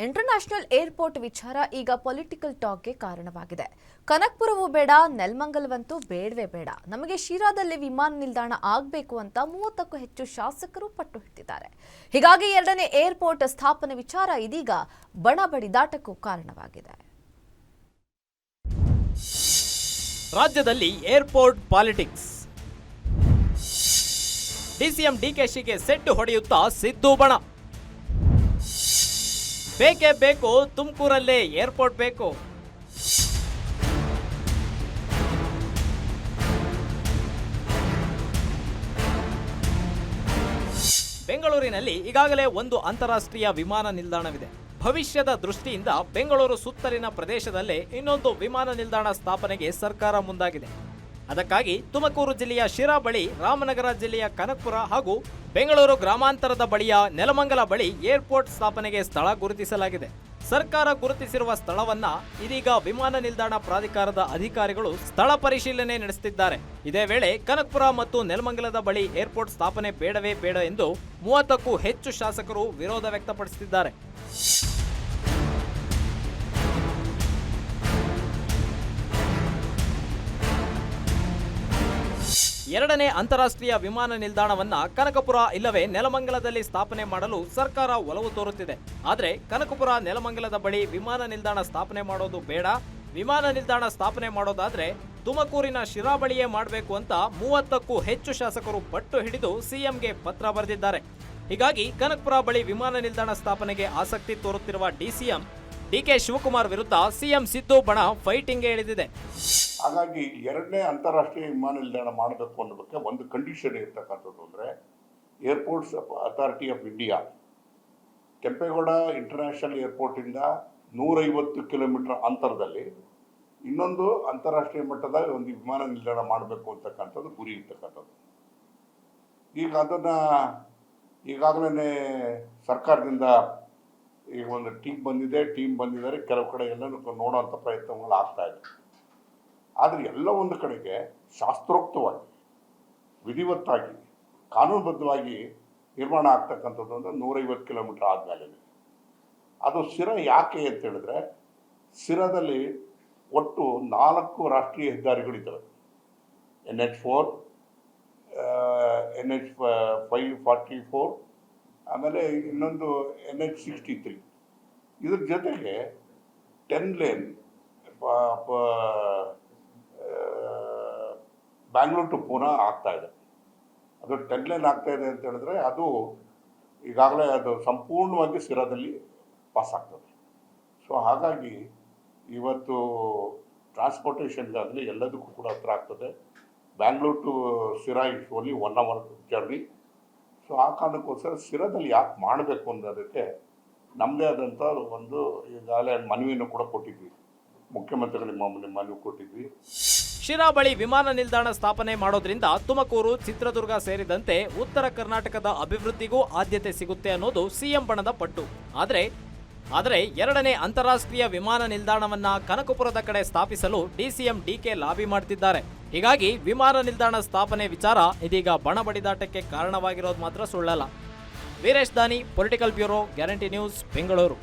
International airport ವಿಚಾರ ಈಗ political ಟಾಕ್ಗೆ ಕಾರಣವಾಗಿದೆ. ಕನಕಪುರವೂ ಬೇಡ, ನೆಲಮಂಗಲವಂತೂ ಬೇಡವೇ ಬೇಡ. ನಮಗೆ ಶಿರಾದಲ್ಲಿ ವಿಮಾನ ನಿಲ್ದಾಣ ಆಗಬೇಕು ಅಂತ 30ಕ್ಕೂ ಹೆಚ್ಚು ಶಾಸಕರು ಪಟ್ಟು ಹಿಡಿದಿದ್ದಾರೆ. ಹೀಗಾಗಿ ಎರಡನೇ ಏರ್ಪೋರ್ಟ್ ಸ್ಥಾಪನೆ ವಿಚಾರ ಇದೀಗ ಬಣ ಬಡಿದಾಟಕ್ಕೂ ಕಾರಣವಾಗಿದೆ. ರಾಜ್ಯದಲ್ಲಿ ಏರ್ಪೋರ್ಟ್ ಪಾಲಿಟಿಕ್ಸ್. ಡಿಸಿಎಂ ಡಿಕೆಶಿಗೆ ಸೆಟ್ ಹೊಡೆಯುತ್ತಾ ಸಿದ್ದು ಬಣ. ಬೇಕೇ ಬೇಕು, ತುಮಕೂರಲ್ಲೇ ಏರ್ಪೋರ್ಟ್ ಬೇಕು. ಬೆಂಗಳೂರಿನಲ್ಲಿ ಈಗಾಗಲೇ ಒಂದು ಅಂತಾರಾಷ್ಟ್ರೀಯ ವಿಮಾನ ನಿಲ್ದಾಣವಿದೆ. ಭವಿಷ್ಯದ ದೃಷ್ಟಿಯಿಂದ ಬೆಂಗಳೂರು ಸುತ್ತಲಿನ ಪ್ರದೇಶದಲ್ಲೇ ಇನ್ನೊಂದು ವಿಮಾನ ನಿಲ್ದಾಣ ಸ್ಥಾಪನೆಗೆ ಸರ್ಕಾರ ಮುಂದಾಗಿದೆ. ಅದಕ್ಕಾಗಿ ತುಮಕೂರು ಜಿಲ್ಲೆಯ ಶಿರಾ ಬಳಿ, ರಾಮನಗರ ಜಿಲ್ಲೆಯ ಕನಕಪುರ ಹಾಗೂ ಬೆಂಗಳೂರು ಗ್ರಾಮಾಂತರದ ಬಳಿಯ ನೆಲಮಂಗಲ ಬಳಿ ಏರ್ಪೋರ್ಟ್ ಸ್ಥಾಪನೆಗೆ ಸ್ಥಳ ಗುರುತಿಸಲಾಗಿದೆ. ಸರ್ಕಾರ ಗುರುತಿಸಿರುವ ಸ್ಥಳವನ್ನ ಇದೀಗ ವಿಮಾನ ನಿಲ್ದಾಣ ಪ್ರಾಧಿಕಾರದ ಅಧಿಕಾರಿಗಳು ಸ್ಥಳ ಪರಿಶೀಲನೆ ನಡೆಸುತ್ತಿದ್ದಾರೆ. ಇದೇ ವೇಳೆ ಕನಕಪುರ ಮತ್ತು ನೆಲಮಂಗಲದ ಬಳಿ ಏರ್ಪೋರ್ಟ್ ಸ್ಥಾಪನೆ ಬೇಡವೇ ಬೇಡ ಎಂದು 30ಕ್ಕೂ ಹೆಚ್ಚು ಶಾಸಕರು ವಿರೋಧ ವ್ಯಕ್ತಪಡಿಸುತ್ತಿದ್ದಾರೆ. ಎರಡನೇ ಅಂತಾರಾಷ್ಟ್ರೀಯ ವಿಮಾನ ನಿಲ್ದಾಣವನ್ನ ಕನಕಪುರ ಇಲ್ಲವೇ ನೆಲಮಂಗಲದಲ್ಲಿ ಸ್ಥಾಪನೆ ಮಾಡಲು ಸರ್ಕಾರ ಒಲವು ತೋರುತ್ತಿದೆ. ಆದರೆ ಕನಕಪುರ, ನೆಲಮಂಗಲದ ಬಳಿ ವಿಮಾನ ನಿಲ್ದಾಣ ಸ್ಥಾಪನೆ ಮಾಡೋದು ಬೇಡ. ವಿಮಾನ ನಿಲ್ದಾಣ ಸ್ಥಾಪನೆ ಮಾಡೋದಾದ್ರೆ ತುಮಕೂರಿನ ಶಿರಾ ಬಳಿಯೇ ಮಾಡಬೇಕು ಅಂತ 30ಕ್ಕೂ ಹೆಚ್ಚು ಶಾಸಕರು ಪಟ್ಟು ಹಿಡಿದು ಸಿಎಂಗೆ ಪತ್ರ ಬರೆದಿದ್ದಾರೆ. ಹೀಗಾಗಿ ಕನಕಪುರ ಬಳಿ ವಿಮಾನ ನಿಲ್ದಾಣ ಸ್ಥಾಪನೆಗೆ ಆಸಕ್ತಿ ತೋರುತ್ತಿರುವ ಡಿಸಿಎಂ ಡಿಕೆ ಶಿವಕುಮಾರ್ ವಿರುದ್ಧ ಸಿಎಂ ಸಿದ್ದು ಬಣ ಫೈಟಿಂಗ್ಗೆ ಇಳಿದಿದೆ. ಹಾಗಾಗಿ ಎರಡನೇ ಅಂತಾರಾಷ್ಟ್ರೀಯ ವಿಮಾನ ನಿಲ್ದಾಣ ಮಾಡಬೇಕು ಅನ್ನೋದಕ್ಕೆ ಒಂದು ಕಂಡೀಷನ್ ಇರ್ತಕ್ಕಂಥದ್ದು ಅಂದರೆ airports authority of India Kempegowda international ಏರ್ಪೋರ್ಟಿಂದ 150 ಕಿಲೋಮೀಟರ್ ಅಂತರದಲ್ಲಿ ಇನ್ನೊಂದು ಅಂತಾರಾಷ್ಟ್ರೀಯ ಮಟ್ಟದ ಒಂದು ವಿಮಾನ ನಿಲ್ದಾಣ ಮಾಡಬೇಕು ಅಂತಕ್ಕಂಥದ್ದು ಗುರಿ ಇರ್ತಕ್ಕಂಥದ್ದು. ಈಗ ಅದನ್ನು ಈಗಾಗಲೇ ಸರ್ಕಾರದಿಂದ ಈಗ ಒಂದು ಟೀಮ್ ಬಂದಿದ್ದಾರೆ. ಕೆಲವು ಕಡೆ ಎಲ್ಲನೂ ನೋಡೋವಂಥ ಪ್ರಯತ್ನಗಳು ಆಗ್ತಾ ಇದೆ. ಆದರೆ ಎಲ್ಲ ಒಂದು ಕಡೆಗೆ ಶಾಸ್ತ್ರೋಕ್ತವಾಗಿ, ವಿಧಿವತ್ತಾಗಿ, ಕಾನೂನುಬದ್ಧವಾಗಿ ನಿರ್ಮಾಣ ಆಗ್ತಕ್ಕಂಥದ್ದು ಅಂದರೆ 150 ಕಿಲೋಮೀಟರ್ ಆದಮೇಲೆ. ಅದು ಸಿರಾ ಯಾಕೆ ಅಂತ ಹೇಳಿದ್ರೆ, ಸಿರಾದಲ್ಲಿ ಒಟ್ಟು 4 ರಾಷ್ಟ್ರೀಯ ಹೆದ್ದಾರಿಗಳಿದ್ದಾವೆ. NH4, NH544, ಆಮೇಲೆ ಇನ್ನೊಂದು NH63. ಇದ್ರ ಜೊತೆಗೆ 10 ಲೇನ್ ಬ್ಯಾಂಗ್ಳೂರ್ ಟು ಪೂನಾ ಆಗ್ತಾ ಇದೆ. ಅದು 10 ಲೇನ್ ಆಗ್ತಾ ಇದೆ ಅಂತ ಹೇಳಿದ್ರೆ ಅದು ಈಗಾಗಲೇ ಅದು ಸಂಪೂರ್ಣವಾಗಿ ಸಿರಾದಲ್ಲಿ ಪಾಸ್ ಆಗ್ತದೆ. ಸೊ ಹಾಗಾಗಿ ಇವತ್ತು ಟ್ರಾನ್ಸ್ಪೋರ್ಟೇಷನ್ಗಾಗಲಿ ಎಲ್ಲದಕ್ಕೂ ಕೂಡ ಹತ್ರ ಆಗ್ತದೆ. Bangalore to Sira is only 1 hour journey. So ಆ ಕಾರಣಕ್ಕೋಸ್ಕರ ಸಿರಾದಲ್ಲಿ ಯಾಕೆ ಮಾಡಬೇಕು ಅನ್ನೋದಕ್ಕೆ ನಮ್ಮದೇ ಆದಂಥ ಒಂದು ಈಗಾಗಲೇ ಮನವಿಯನ್ನು ಕೂಡ ಕೊಟ್ಟಿದ್ವಿ, ಮುಖ್ಯಮಂತ್ರಿಗಳಿಗೆ ಮನವಿ ಕೊಟ್ಟಿದ್ವಿ. ಶಿರಾ ಬಳಿ ವಿಮಾನ ನಿಲ್ದಾಣ ಸ್ಥಾಪನೆ ಮಾಡೋದ್ರಿಂದ ತುಮಕೂರು, ಚಿತ್ರದುರ್ಗ ಸೇರಿದಂತೆ ಉತ್ತರ ಕರ್ನಾಟಕದ ಅಭಿವೃದ್ಧಿಗೂ ಆದ್ಯತೆ ಸಿಗುತ್ತೆ ಅನ್ನೋದು ಸಿಎಂ ಬಣದ ಪಟ್ಟು. ಆದರೆ ಎರಡನೇ ಅಂತಾರಾಷ್ಟ್ರೀಯ ವಿಮಾನ ನಿಲ್ದಾಣವನ್ನ ಕನಕಪುರದ ಕಡೆ ಸ್ಥಾಪಿಸಲು ಡಿಸಿಎಂ ಡಿಕೆ ಲಾಬಿ ಮಾಡ್ತಿದ್ದಾರೆ. ಹೀಗಾಗಿ ವಿಮಾನ ನಿಲ್ದಾಣ ಸ್ಥಾಪನೆ ವಿಚಾರ ಇದೀಗ ಬಣ ಬಡಿದಾಟಕ್ಕೆ ಕಾರಣವಾಗಿರೋದು ಮಾತ್ರ ಸುಳ್ಳಲ್ಲ. ವೀರೇಶ್ ದಾನಿ, political bureau, guarantee news, Bengaluru.